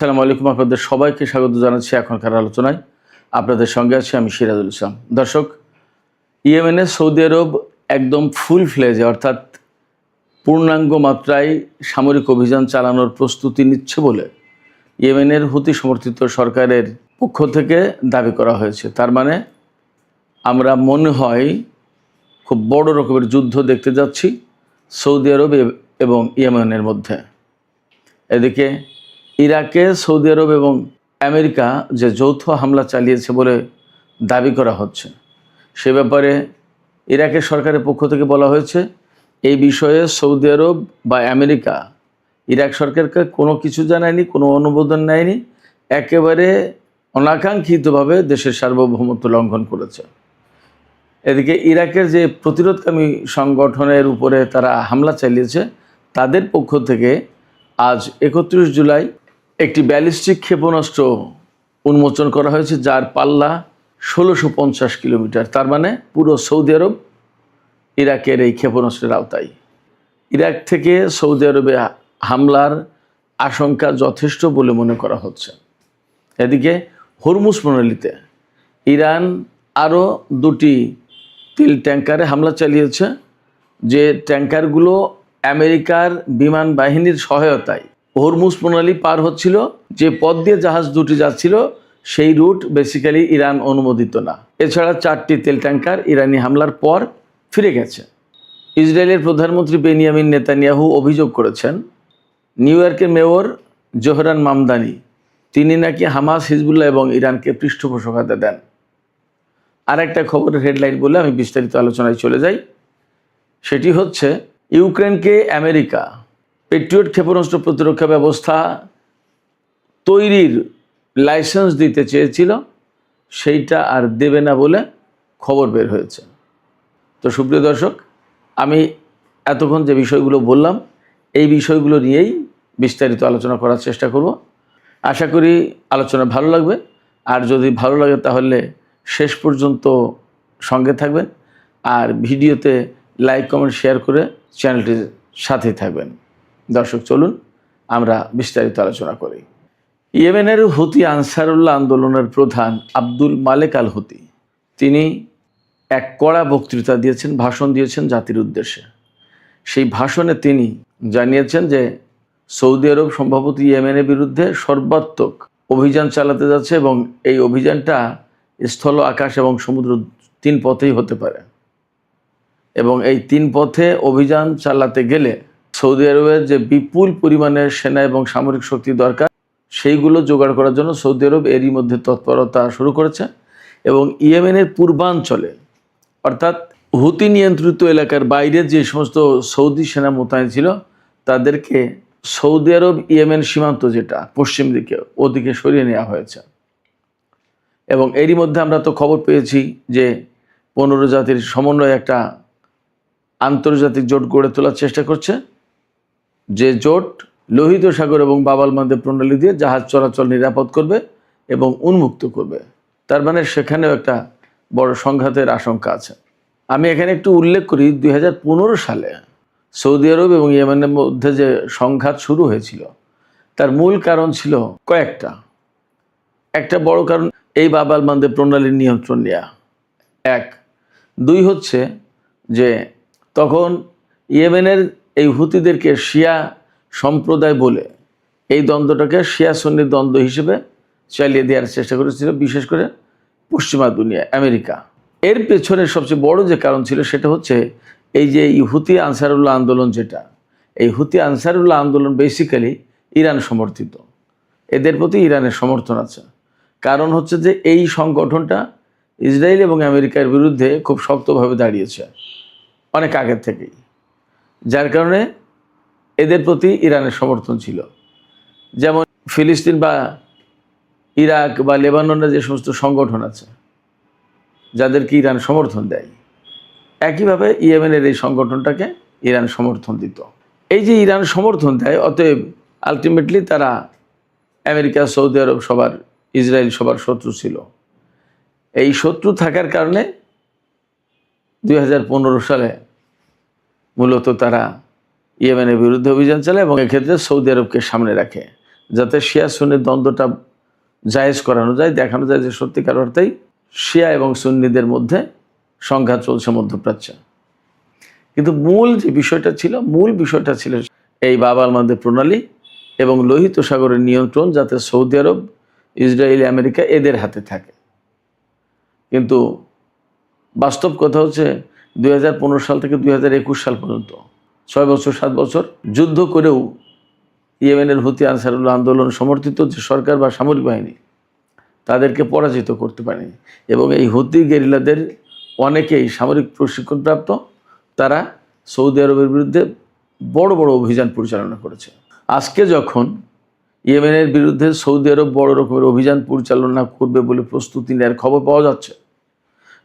আসসালামু আলাইকুম, আপনাদের সবাইকে স্বাগত জানাচ্ছি এখনকার আলোচনায়। আপনাদের সঙ্গে আছি আমি সিরাজুল ইসলাম। দর্শক, ইয়েমেনে সৌদি আরব একদম ফুল ফ্লেজে অর্থাৎ পূর্ণাঙ্গ মাত্রায় সামরিক অভিযান চালানোর প্রস্তুতি নিচ্ছে বলে ইয়েমেনের হুতি সমর্থিত সরকারের পক্ষ থেকে দাবি করা হয়েছে। তার মানে আমরা মনে হয় খুব বড় রকমের যুদ্ধ দেখতে যাচ্ছি সৌদি আরব এবং ইয়েমেনের মধ্যে। এদিকে ইরাকে সৌদি আরব এবং আমেরিকা যে যৌথ হামলা চালিয়েছে বলে দাবি করা হচ্ছে, সে ব্যাপারে ইরাকের সরকারের পক্ষ থেকে বলা হয়েছে এই বিষয়ে সৌদি আরব বা আমেরিকা ইরাক সরকারকে কোনো কিছু জানায়নি, কোনো অনুমোদন নেয়নি, একেবারে অনাকাঙ্ক্ষিতভাবে দেশের সার্বভৌমত্ব লঙ্ঘন করেছে। এদিকে ইরাকের যে প্রতিরোধকামী সংগঠনের উপরে তারা হামলা চালিয়েছে, তাদের পক্ষ থেকে আজ 31 জুলাই একটি ব্যালিস্টিক ক্ষেপণাস্ত্র উন্মোচন করা হয়েছে, যার পাল্লা 1650 কিলোমিটার। তার মানে পুরো সৌদি আরব ইরাকের এই ক্ষেপণাস্ত্রের আওতায়। ইরাক থেকে সৌদি আরবে হামলার আশঙ্কা যথেষ্ট বলে মনে করা হচ্ছে। এদিকে হরমুজ প্রণালীতে ইরান আরও 2টি তেল ট্যাঙ্কারে হামলা চালিয়েছে, যে ট্যাঙ্কারগুলো আমেরিকার বিমান বাহিনীর সহায়তায় হরমুজ প্রণালী পার হচ্ছিল। যে পথ দিয়ে জাহাজ দুটি যাচ্ছিল সেই রুট বেসিক্যালি ইরান অনুমোদিত না। এছাড়া 4টি তেল ট্যাঙ্কার ইরানি হামলার পর ফিরে গেছে। ইসরায়েলের প্রধানমন্ত্রী বেনিয়ামিন নেতানিয়াহু অভিযোগ করেছেন নিউ ইয়র্কের মেয়র জোহরান মামদানি তিনি নাকি হামাস, হিজবুল্লাহ এবং ইরানকে পৃষ্ঠপোষকতা দেন। আর একটা খবরের হেডলাইন বলে আমি বিস্তারিত আলোচনায় চলে যাই। সেটি হচ্ছে ইউক্রেনকে আমেরিকা পেট্রিয়ট ক্ষেপণাস্ত্র প্রতিরক্ষা ব্যবস্থা তৈরির লাইসেন্স দিতে চেয়েছিল, সেইটা আর দেবে না বলে খবর বের হয়েছে। তো সুপ্রিয় দর্শক, আমি এতক্ষণ যে বিষয়গুলো বললাম এই বিষয়গুলো নিয়েই বিস্তারিত আলোচনা করার চেষ্টা করব। আশা করি আলোচনা ভালো লাগবে, আর যদি ভালো লাগে তাহলে শেষ পর্যন্ত সঙ্গে থাকবেন, আর ভিডিওতে লাইক, কমেন্ট, শেয়ার করে চ্যানেলটির সাথেই থাকবেন। দর্শক, চলুন আমরা বিস্তারিত আলোচনা করি। ইয়েমেনের হুতি আনসারুল্লাহ আন্দোলনের প্রধান আব্দুল মালেক আল হুতি তিনি এক কড়া বক্তৃতা দিয়েছেন, ভাষণ দিয়েছেন জাতির উদ্দেশ্যে। সেই ভাষণে তিনি জানিয়েছেন যে সৌদি আরব সম্ভবত ইয়েমেনের বিরুদ্ধে সর্বাত্মক অভিযান চালাতে যাচ্ছে, এবং এই অভিযানটা স্থল, আকাশ এবং সমুদ্র 3 পথেই হতে পারে। এবং এই 3 পথে অভিযান চালাতে গেলে সৌদি আরবের যে বিপুল পরিমাণের সেনা এবং সামরিক শক্তি দরকার, সেইগুলো জোগাড় করার জন্য সৌদি আরব এরই মধ্যে তৎপরতা শুরু করেছে। এবং ইয়েমেনের পূর্বাঞ্চলে অর্থাৎ হুতি নিয়ন্ত্রিত এলাকার বাইরে যে সমস্ত সৌদি সেনা মোতায়েন ছিল, তাদেরকে সৌদি আরব ইয়েমেন সীমান্ত যেটা পশ্চিম দিকে, ওদিকে সরিয়ে নেওয়া হয়েছে। এবং এরই মধ্যে আমরা তো খবর পেয়েছি যে 15 জাতির সমন্বয়ে একটা আন্তর্জাতিক জোট গড়ে তোলার চেষ্টা করছে, যে জোট লোহিত সাগর এবং বাব আল মানদেব প্রণালী দিয়ে জাহাজ চলাচল নিরাপদ করবে এবং উন্মুক্ত করবে। তার মানে সেখানেও একটা বড় সংঘাতের আশঙ্কা আছে। আমি এখানে একটু উল্লেখ করি, 2015 সালে সৌদি আরব এবং ইয়েমেনের মধ্যে যে সংঘাত শুরু হয়েছিল, তার মূল কারণ ছিল কয়েকটা। একটা বড় কারণ এই বাব আল মানদেব প্রণালীর নিয়ন্ত্রণ নেওয়া, 1। 2 হচ্ছে যে তখন ইয়েমেনের এই হুতিদেরকে শিয়া সম্প্রদায় বলে এই দ্বন্দ্বটাকে শিয়া সুন্নি দ্বন্দ্ব হিসেবে চালিয়ে দেওয়ার চেষ্টা করেছিল, বিশেষ করে পশ্চিমা দুনিয়া, আমেরিকা। এর পেছনে সবচেয়ে বড় যে কারণ ছিল সেটা হচ্ছে এই যে হুতি আনসারুল্লাহ আন্দোলন, যেটা এই হুতি আনসারুল্লাহ আন্দোলন বেসিক্যালি ইরান সমর্থিত। এদের প্রতি ইরানের সমর্থন আছে। কারণ হচ্ছে যে এই সংগঠনটা ইসরায়েল এবং আমেরিকার বিরুদ্ধে খুব শক্তভাবে দাঁড়িয়েছে অনেক আগের থেকেই, যার কারণে এদের প্রতি ইরানের সমর্থন ছিল। যেমন ফিলিস্তিন বা ইরাক বা লেবাননের যে সমস্ত সংগঠন আছে যাদেরকে ইরান সমর্থন দেয়, একইভাবে ইয়েমেনের এই সংগঠনটাকে ইরান সমর্থন দিত। এই যে ইরান সমর্থন দেয়, অতএব আলটিমেটলি তারা আমেরিকা, সৌদি আরব সবার, ইসরায়েল সবার শত্রু ছিল। এই শত্রু থাকার কারণে 2015 সালে মূলত তারা ইয়েমেনের বিরুদ্ধে অভিযান চালায় এবং এক্ষেত্রে সৌদি আরবকে সামনে রাখে। যাতে শিয়া সুন্নির দ্বন্দ্বটা জায়েজ করানো যায়, দেখানো যায় যে সত্যিকার অর্থেই শিয়া এবং সুন্নিদের মধ্যে সংঘাত চলছে মধ্যপ্রাচ্যে। কিন্তু মূল বিষয়টা ছিল এই বাব আল মানদেব প্রণালী এবং লোহিত সাগরের নিয়ন্ত্রণ যাতে সৌদি আরব, ইসরায়েল, আমেরিকা এদের হাতে থাকে। কিন্তু বাস্তব কথা হচ্ছে 2015 সাল থেকে 2021 সাল পর্যন্ত 6 বছর 7 বছর যুদ্ধ করেও ইয়েমেনের হুতি আনসারুল্লাহ আন্দোলন সমর্থিত যে সরকার বা সামরিক বাহিনী তাদেরকে পরাজিত করতে পারেনি। এবং এই হুতি গেরিলাদের অনেকেই সামরিক প্রশিক্ষণপ্রাপ্ত, তারা সৌদি আরবের বিরুদ্ধে বড় বড় অভিযান পরিচালনা করেছে। আজকে যখন ইয়েমেনের বিরুদ্ধে সৌদি আরব বড় রকমের অভিযান পরিচালনা করবে বলে প্রস্তুতি নেওয়ার খবর পাওয়া যাচ্ছে,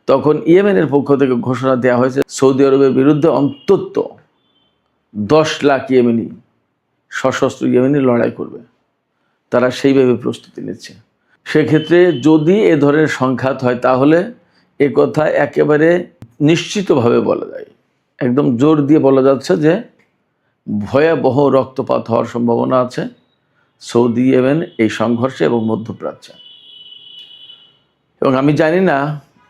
তখন ইয়েমেনের পক্ষ থেকে ঘোষণা দেওয়া হয়েছে সৌদি আরবের বিরুদ্ধে অন্তত 10 লাখ ইয়েমেনি সশস্ত্র ইয়েমেনি লড়াই করবে। তারা সেইভাবে প্রস্তুতি নিচ্ছে। সেক্ষেত্রে যদি এ ধরনের সংঘাত হয় তাহলে এ কথা একেবারে নিশ্চিতভাবে বলা যায়, একদম জোর দিয়ে বলা যাচ্ছে যে ভয়াবহ রক্তপাত হওয়ার সম্ভাবনা আছে সৌদি ইয়েমেন এই সংঘর্ষে এবং মধ্যপ্রাচ্যে। এবং আমি জানি না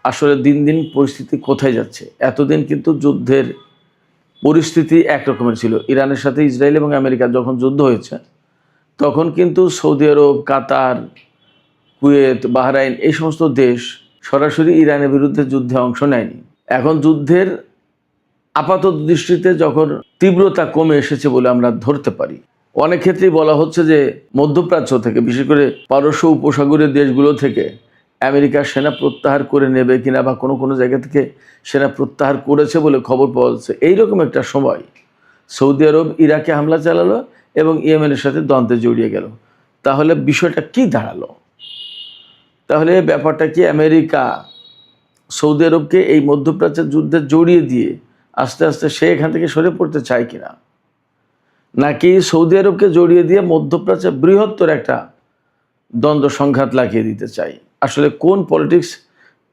আসলে দিন দিন পরিস্থিতি কোথায় যাচ্ছে। এতদিন কিন্তু যুদ্ধের পরিস্থিতি একরকমের ছিল। ইরানের সাথে ইসরায়েল এবং আমেরিকার যখন যুদ্ধ হয়েছে তখন কিন্তু সৌদি আরব, কাতার, কুয়েত, বাহরাইন এই সমস্ত দেশ সরাসরি ইরানের বিরুদ্ধে যুদ্ধে অংশ নেয়নি। এখন যুদ্ধের আপাতত দৃষ্টিতে যখন তীব্রতা কমে এসেছে বলে আমরা ধরতে পারি, অনেক ক্ষেত্রেই বলা হচ্ছে যে মধ্যপ্রাচ্য থেকে, বিশেষ করে পারস্য উপসাগরীয় দেশগুলো থেকে আমেরিকার সেনা প্রত্যাহার করে নেবে কিনা বা কোনো কোনো জায়গা থেকে সেনা প্রত্যাহার করেছে বলে খবর পাওয়া যাচ্ছে। এইরকম একটা সময় সৌদি আরব ইরাকে হামলা চালালো এবং ইয়েমেনের সাথে দ্বন্দ্বে জড়িয়ে গেল। তাহলে বিষয়টা কি দাঁড়ালো? তাহলে ব্যাপারটা কি আমেরিকা সৌদি আরবকে এই মধ্যপ্রাচ্যের যুদ্ধে জড়িয়ে দিয়ে আস্তে আস্তে সে এখান থেকে সরে পড়তে চায় কিনা, নাকি সৌদি আরবকে জড়িয়ে দিয়ে মধ্যপ্রাচ্যে বৃহত্তর একটা দ্বন্দ্ব সংঘাত লাগিয়ে দিতে চাই? আসলে কোন পলিটিক্স,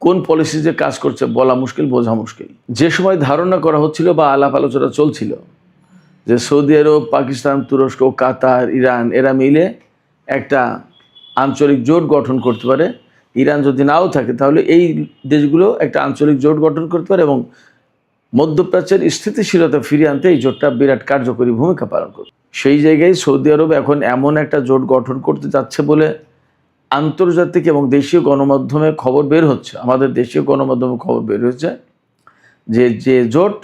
কোন পলিসি যে কাজ করছে বলা মুশকিল, বোঝা মুশকিল। যে সময় ধারণা করা হচ্ছিল বা আলাপ আলোচনা চলছিল যে সৌদি আরব, পাকিস্তান, তুরস্ক, কাতার, ইরান এরা মিলে একটা আঞ্চলিক জোট গঠন করতে পারে, ইরান যদি নাও থাকে তাহলে এই দেশগুলো একটা আঞ্চলিক জোট গঠন করতে পারে এবং মধ্যপ্রাচ্যের স্থিতিশীলতা ফিরিয়ে আনতে এই জোটটা বিরাট কার্যকরী ভূমিকা পালন করবে। সেই জায়গায় সৌদি আরব এখন এমন একটা জোট গঠন করতে যাচ্ছে বলে আন্তর্জাতিক এবং দেশীয় গণমাধ্যমে খবর বের হচ্ছে, আমাদের দেশীয় গণমাধ্যমে খবর বের হচ্ছে যে জোট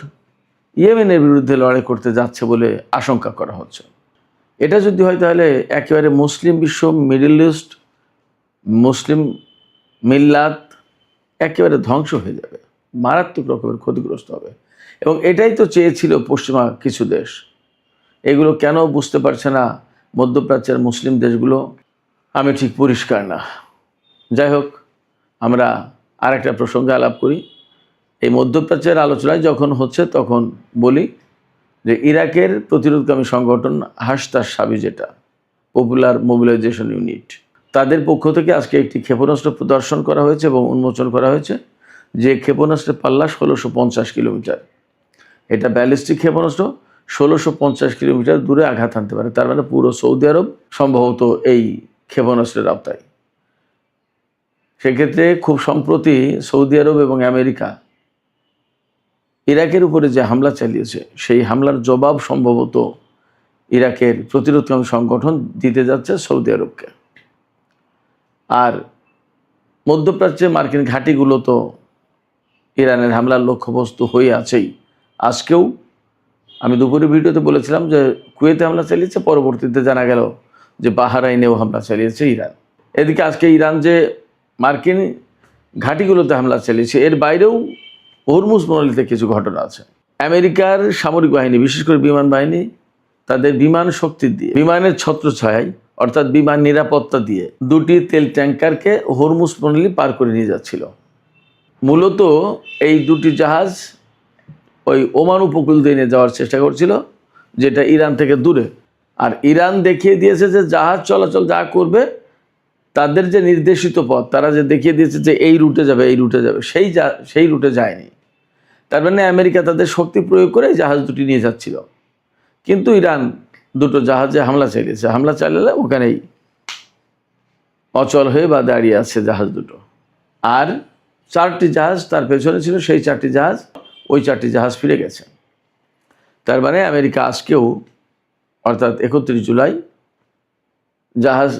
ইয়েমেনের বিরুদ্ধে লড়াই করতে যাচ্ছে বলে আশঙ্কা করা হচ্ছে। এটা যদি হয় তাহলে একেবারে মুসলিম বিশ্ব, মিডল ইস্ট, মুসলিম মিল্লাত একেবারে ধ্বংস হয়ে যাবে, মারাত্মক রকমের ক্ষতিগ্রস্ত হবে। এবং এটাই তো চেয়েছিল পশ্চিমা কিছু দেশ। এগুলো কেন বুঝতে পারছে না মধ্যপ্রাচ্যের মুসলিম দেশগুলো, আমি ঠিক পরিষ্কার না। যাই হোক, আমরা আর একটা প্রসঙ্গে আলাপ করি। এই মধ্যপ্রাচ্যের আলোচনায় যখন হচ্ছে তখন বলি যে ইরাকের প্রতিরোধকামী সংগঠন হাশতাস সাবি, যেটা পপুলার মোবিলাইজেশন ইউনিট, তাদের পক্ষ থেকে আজকে একটি ক্ষেপণাস্ত্র প্রদর্শন করা হয়েছে এবং উন্মোচন করা হয়েছে, যে ক্ষেপণাস্ত্রের পাল্লা 1650 কিলোমিটার। এটা ব্যালিস্টিক ক্ষেপণাস্ত্র, 1650 কিলোমিটার দূরে আঘাত আনতে পারে। তার মানে পুরো সৌদি আরব সম্ভবত এই ক্ষেপণাস্ত্রের আওতায়। সেক্ষেত্রে খুব সম্প্রতি সৌদি আরব এবং আমেরিকা ইরাকের উপরে যে হামলা চালিয়েছে, সেই হামলার জবাব সম্ভবত ইরাকের প্রতিরোধকামী সংগঠন দিতে যাচ্ছে সৌদি আরবকে। আর মধ্যপ্রাচ্যে মার্কিন ঘাঁটিগুলো তো ইরানের হামলার লক্ষ্যবস্তু হয়ে আছেই। আজকেও আমি দুপুরের ভিডিওতে বলেছিলাম যে কুয়েতে হামলা চালিয়েছে, পরবর্তীতে জানা গেল যে বাহরাইনেও হামলা চালিয়েছে ইরান। এদিকে আজকে ইরান যে মার্কিন ঘাঁটিগুলোতে হামলা চালিয়েছে, এর বাইরেও হরমুজ প্রণালীতে কিছু ঘটনা আছে। আমেরিকার সামরিক বাহিনী, বিশেষ করে বিমান বাহিনী, তাদের বিমান শক্তি দিয়ে, বিমানের ছত্রছায়ায় অর্থাৎ বিমান নিরাপত্তা দিয়ে 2টি তেল ট্যাঙ্কারকে হরমুজ প্রণালী পার করে নিয়ে যাচ্ছিল। মূলত এই 2টি জাহাজ ওই ওমান উপকূল দিয়ে নিয়ে যাওয়ার চেষ্টা করছিল, যেটা ইরান থেকে দূরে। আর ইরান দেখিয়ে দিয়েছে যে জাহাজ চলাচল যা করবে, তাদের যে নির্দেশিত পথ, তারা যে দেখিয়ে দিয়েছে যে এই রুটে যাবে, এই রুটে যাবে, সেই রুটে যায়নি। তার মানে আমেরিকা তাদের শক্তি প্রয়োগ করে জাহাজ দুটি নিয়ে যাচ্ছিল। কিন্তু ইরান দুটো জাহাজে হামলা চালিয়েছে। হামলা চালালে ওখানেই অচল হয়ে বা দাঁড়িয়ে আছে জাহাজ দুটো। আর 4টি জাহাজ তার পেছনে ছিল, সেই 4টি জাহাজ, ওই 4টি জাহাজ ফিরে গেছে। তার মানে আমেরিকা আজকেও অর্থাৎ 31 জুলাই জাহাজ,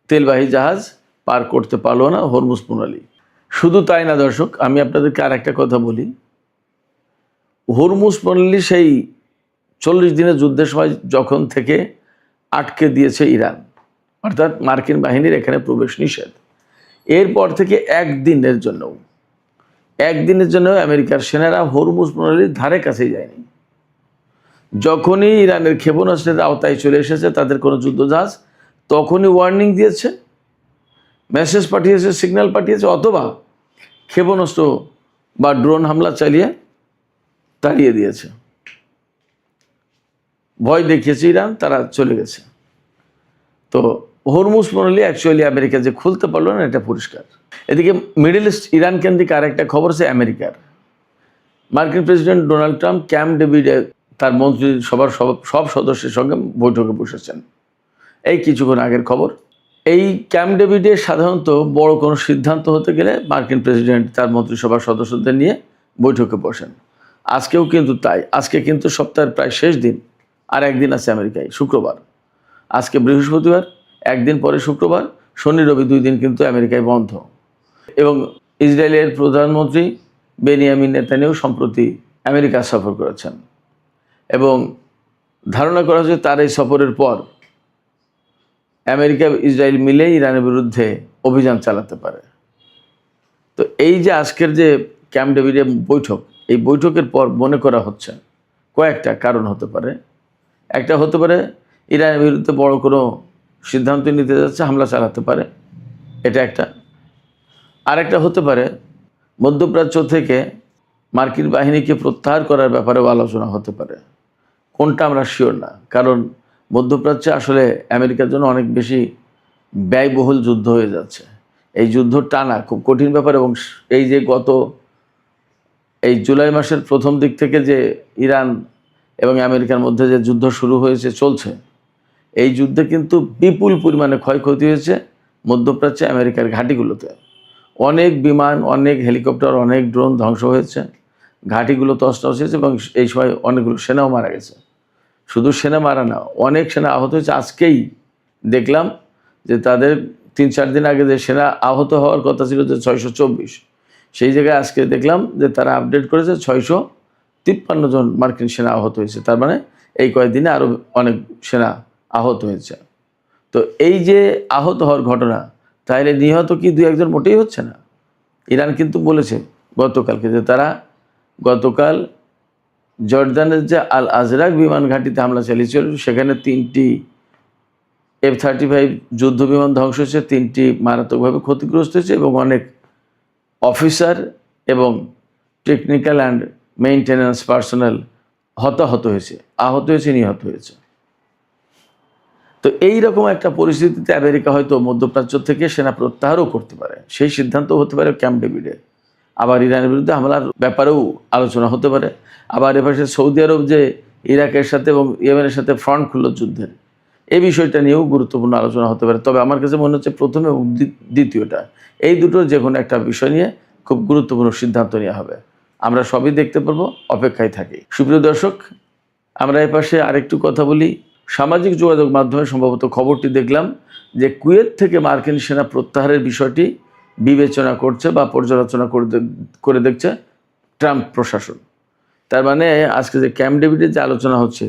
তেলবাহী জাহাজ পার করতে পারলো না হরমুজ প্রণালী। শুধু তাই না দর্শক, আমি আপনাদেরকে আর একটা কথা বলি। হরমুজ প্রণালী সেই 40 দিনের যুদ্ধের সময় যখন থেকে আটকে দিয়েছে ইরান, অর্থাৎ মার্কিন বাহিনীর এখানে প্রবেশ নিষেধ, এরপর থেকে একদিনের জন্য আমেরিকার সেনারা হরমুজ প্রণালীর ধারে কাছেই যায়নি। যখনই ইরানের ক্ষেপণাস্ত্রের আওতায় চলে এসেছে তাদের কোনো যুদ্ধজাহাজ, তখনই ওয়ার্নিং দিয়েছে, মেসেজ পাঠিয়েছে, সিগন্যাল পাঠিয়েছে, অথবা ক্ষেপণাস্ত্র বা ড্রোন হামলা চালিয়ে তাড়িয়ে দিয়েছে। ভয় দেখিয়েছে ইরান, তারা চলে গেছে। তো হরমুজ প্রণালী অ্যাকচুয়ালি আমেরিকা যে খুলতে পারলো না, এটা পরিষ্কার। এদিকে মিডল ইস্ট ইরান কেন্দ্রিক আর একটা খবর আছে আমেরিকার। মার্কিন প্রেসিডেন্ট ডোনাল্ড ট্রাম্প ক্যাম্প ডেভিডে তার মন্ত্রিসভার সব সদস্যের সঙ্গে বৈঠকে বসেছেন। এই কিছুক্ষণ আগের খবর। এই ক্যাম্প ডেভিডে সাধারণত বড় কোনো সিদ্ধান্ত হতে গেলে মার্কিন প্রেসিডেন্ট তার মন্ত্রিসভার সদস্যদের নিয়ে বৈঠকে বসেন। আজকেও কিন্তু তাই। আজকে কিন্তু সপ্তাহের প্রায় শেষ দিন, আর একদিন আছে আমেরিকায়, শুক্রবার। আজকে বৃহস্পতিবার, একদিন পরে শুক্রবার, শনি রবি 2 দিন কিন্তু আমেরিকায় বন্ধ। এবং ইসরায়েলের প্রধানমন্ত্রী বেনিয়ামিন নেতানিয়াহু সম্প্রতি আমেরিকা সফর করেছেন এবং ধারণা করা হচ্ছে তার এই সফরের পর আমেরিকা ইসরায়েল মিলে ইরানের বিরুদ্ধে অভিযান চালাতে পারে। তো এই যে আজকের যে ক্যাম্প ডেভিডে বৈঠক, এই বৈঠকের পর মনে করা হচ্ছে কয়েকটা কারণ হতে পারে। একটা হতে পারে ইরানের বিরুদ্ধে বড় কোনো সিদ্ধান্ত নিতে যাচ্ছে, হামলা চালাতে পারে, এটা একটা। আরেকটা হতে পারে মধ্যপ্রাচ্য থেকে মার্কিন বাহিনীকে প্রত্যাহার করার ব্যাপারেও আলোচনা হতে পারে। কোনটা আমরা শিওর না, কারণ মধ্যপ্রাচ্যে আসলে আমেরিকার জন্য অনেক বেশি ব্যয়বহুল যুদ্ধ হয়ে যাচ্ছে। এই যুদ্ধ টানা খুব কঠিন ব্যাপার। এবং এই যে এই জুলাই মাসের প্রথম দিক থেকে যে ইরান এবং আমেরিকার মধ্যে যে যুদ্ধ শুরু হয়েছে, চলছে, এই যুদ্ধে কিন্তু বিপুল পরিমাণে ক্ষয়ক্ষতি হয়েছে মধ্যপ্রাচ্যে আমেরিকার ঘাঁটিগুলোতে। অনেক বিমান, অনেক হেলিকপ্টার, অনেক ড্রোন ধ্বংস হয়েছে, ঘাঁটিগুলো তছনছ হয়েছে এবং এই সময় অনেকগুলো সেনাও মারা গেছে। শুধু সেনা মারা না, অনেক সেনা আহত হয়েছে। আজকেই দেখলাম যে তাদের 3-4 দিন আগে যে সেনা আহত হওয়ার কথা ছিল যে 624, সেই জায়গায় আজকে দেখলাম যে তারা আপডেট করেছে 653 জন মার্কিন সেনা আহত হয়েছে। তার মানে এই কয়েকদিনে আরও অনেক সেনা আহত হয়েছে। তো এই যে আহত হওয়ার ঘটনা, তাহলে নিহত কি 2-1 জন মোটেই হচ্ছে না। ইরান কিন্তু বলেছে গতকালকে যে তারা গতকাল জর্দানের যে আল আজরাক বিমান ঘাঁটিতে হামলা চালিয়েছিল, সেখানে 3টি F-35 যুদ্ধ বিমান ধ্বংস হয়েছে, 3টি মারাত্মকভাবে ক্ষতিগ্রস্ত হয়েছে এবং অনেক অফিসার এবং টেকনিক্যাল অ্যান্ড মেইনটেন্যান্স পার্সোনাল হতাহত হয়েছে, আহত হয়েছে, নিহত হয়েছে। তো এইরকম একটা পরিস্থিতিতে আমেরিকা হয়তো মধ্যপ্রাচ্য থেকে সেনা প্রত্যাহারও করতে পারে, সেই সিদ্ধান্ত হতে পারে ক্যাম্প ডেভিডে। আবার ইরানের বিরুদ্ধে হামলার ব্যাপারেও আলোচনা হতে পারে। আবার এপাশে সৌদি আরব যে ইরাকের সাথে এবং ইয়েমেনের সাথে ফ্রন্ট খুলল যুদ্ধের, এই বিষয়টা নিয়েও গুরুত্বপূর্ণ আলোচনা হতে পারে। তবে আমার কাছে মনে হচ্ছে প্রথম এবং দ্বিতীয়টা, এই দুটোর যে কোনো একটা বিষয় নিয়ে খুব গুরুত্বপূর্ণ সিদ্ধান্ত নেওয়া হবে। আমরা সবই দেখতে পারবো, অপেক্ষায় থাকি। সুপ্রিয় দর্শক, আমরা এপাশে আরেকটু কথা বলি। সামাজিক যোগাযোগ মাধ্যমে সম্ভবত খবরটি দেখলাম যে কুয়েত থেকে মার্কিন সেনা প্রত্যাহারের বিষয়টি বিবেচনা করছে বা পর্যালোচনা করে দেখছে ট্রাম্প প্রশাসন। তার মানে আজকে যে ক্যাম্প ডেভিডের যে আলোচনা হচ্ছে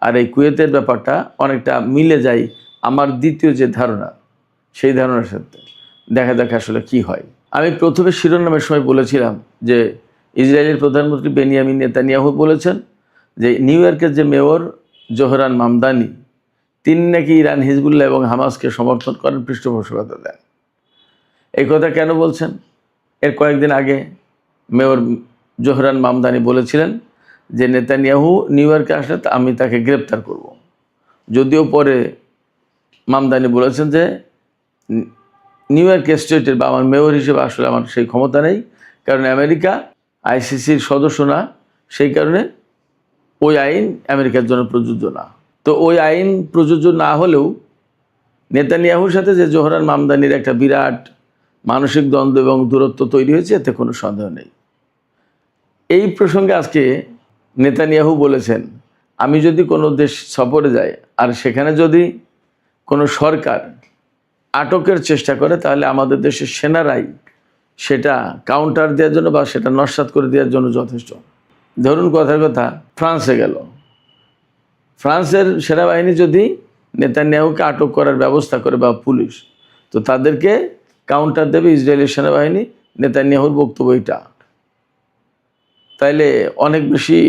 আর এই কুয়েতের ব্যাপারটা অনেকটা মিলে যায় আমার দ্বিতীয় যে ধারণা, সেই ধারণার সাথে। দেখা আসলে কি হয়। আমি প্রথমে শিরোনামের সময় বলেছিলাম যে ইসরায়েলের প্রধানমন্ত্রী বেনিয়ামিন নেতানিয়াহু বলেছেন যে নিউ ইয়র্কের যে মেয়র জোহরান মামদানি, তিনি নাকি ইরান, হিজবুল্লাহ এবং হামাসকে সমর্থন করেন, পৃষ্ঠপোষকতা দেন। এই কথা কেন বলছেন? এর কয়েকদিন আগে মেয়র জোহরান মামদানি বলেছিলেন যে নেতানিয়াহু নিউ ইয়র্কে আসলে আমি তাকে গ্রেপ্তার করব। যদিও পরে মামদানি বলেছেন যে নিউ ইয়র্ক স্টেটের বা আমার মেয়র হিসেবে আসলে আমার সেই ক্ষমতা নেই, কারণ আমেরিকা আইসিসির সদস্য না, সেই কারণে ওই আইন আমেরিকার জন্য প্রযোজ্য না। তো ওই আইন প্রযোজ্য না হলেও নেতানিয়াহুর সাথে যে জোহরান মামদানির একটা বিরাট মানসিক দ্বন্দ্ব এবং দূরত্ব তৈরি হয়েছে, এতে কোনো সন্দেহ নেই। এই প্রসঙ্গে আজকে নেতানিয়াহু বলেছেন, আমি যদি কোনো দেশ সফরে যাই আর সেখানে যদি কোনো সরকার আটকের চেষ্টা করে, তাহলে আমাদের দেশের সেনারাই সেটা কাউন্টার দেওয়ার জন্য বা সেটা নস্যাৎ করে দেওয়ার জন্য যথেষ্ট। ধরুন কথার কথা, ফ্রান্সে গেল, ফ্রান্সের সেনাবাহিনী যদি নেতানিয়াহুকে আটক করার ব্যবস্থা করে বা পুলিশ, তো তাদেরকে কাউন্টার দেবে ইসরায়েলের সেনাবাহিনী। নেতানিয়াহুর বক্তব্য এটা। তাইলে অনেক বেশি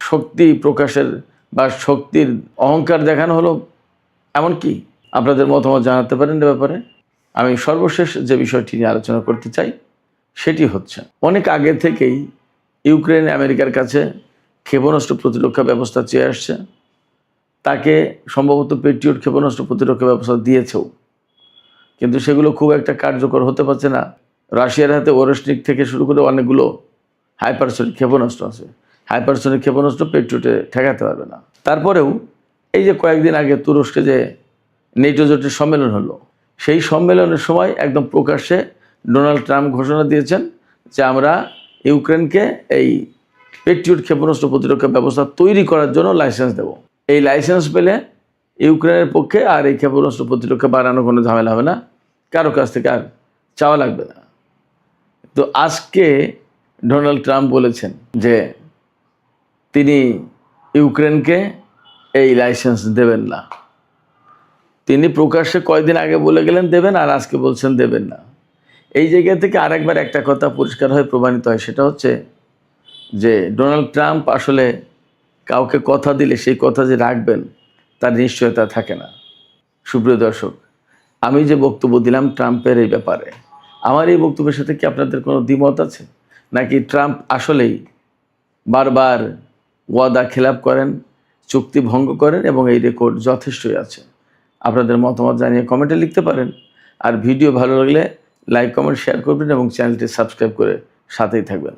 শক্তি প্রকাশের বা শক্তির অহংকার দেখানো হলো এমন কি? আপনাদের মতামত জানাতে পারেন এ ব্যাপারে। আমি সর্বশেষ যে বিষয়টি নিয়ে আলোচনা করতে চাই সেটি হচ্ছে, অনেক আগে থেকেই ইউক্রেন আমেরিকার কাছে ক্ষেপণাস্ত্র প্রতিরক্ষা ব্যবস্থা চেয়ে আসছে। তাকে সম্ভবত পেট্রিয়ট ক্ষেপণাস্ত্র প্রতিরক্ষা ব্যবস্থা দিয়েছেও, কিন্তু সেগুলো খুব একটা কার্যকর হতে পারছে না। রাশিয়ার হাতে ওরেশনিক থেকে শুরু করে অনেকগুলো হাইপারসনিক ক্ষেপণাস্ত্র আছে। হাইপারসনিক ক্ষেপণাস্ত্র পেট্রিয়টে ঠেকাতে পারবে না। তারপরেও এই যে কয়েকদিন আগে তুরস্কে যে নেটো জোটের সম্মেলন হলো, সেই সম্মেলনের সময় একদম প্রকাশ্যে ডোনাল্ড ট্রাম্প ঘোষণা দিয়েছেন যে আমরা ইউক্রেনকে এই পেট্রিয়ট ক্ষেপণাস্ত্র প্রতিরক্ষা ব্যবস্থা তৈরি করার জন্য লাইসেন্স দেব। এই লাইসেন্স পেলে ইউক্রেনের পক্ষে আর এই ক্ষেপণাস্ত্র প্রতিরক্ষা বাড়ানো কোনো ঝামেলা হবে না, কারো কাছ থেকে আর চাওয়া লাগবে না। তো আজকে ডোনাল্ড ট্রাম্প বলেছেন যে তিনি ইউক্রেনকে এই লাইসেন্স দেবেন না। তিনি প্রকাশ্যে কয়েকদিন আগে বলে গেলেন দেবেন, আর আজকে বলছেন দেবেন না। এই জায়গা থেকে আরেকবার একটা কথা পরিষ্কার হয়ে প্রমাণিত হয়, সেটা হচ্ছে যে ডোনাল্ড ট্রাম্প আসলে কাউকে কথা দিলে সেই কথা যে রাখবেন তার নিশ্চয়তা থাকে না। সুপ্রিয় দর্শক, আমি যে বক্তব্য দিলাম ট্রাম্পের এই ব্যাপারে, আমার এই বক্তব্যের সাথে কি আপনাদের কোনো দ্বিমত আছে? নাকি ট্রাম্প আসলেই বারবার ওয়াদা খেলাপ করেন, চুক্তি ভঙ্গ করেন এবং এই রেকর্ড যথেষ্টই আছে? আপনাদের মতামত জানিয়ে কমেন্টে লিখতে পারেন। আর ভিডিও ভালো লাগলে লাইক, কমেন্ট, শেয়ার করবেন এবং চ্যানেলটি সাবস্ক্রাইব করে সাথেই থাকবেন।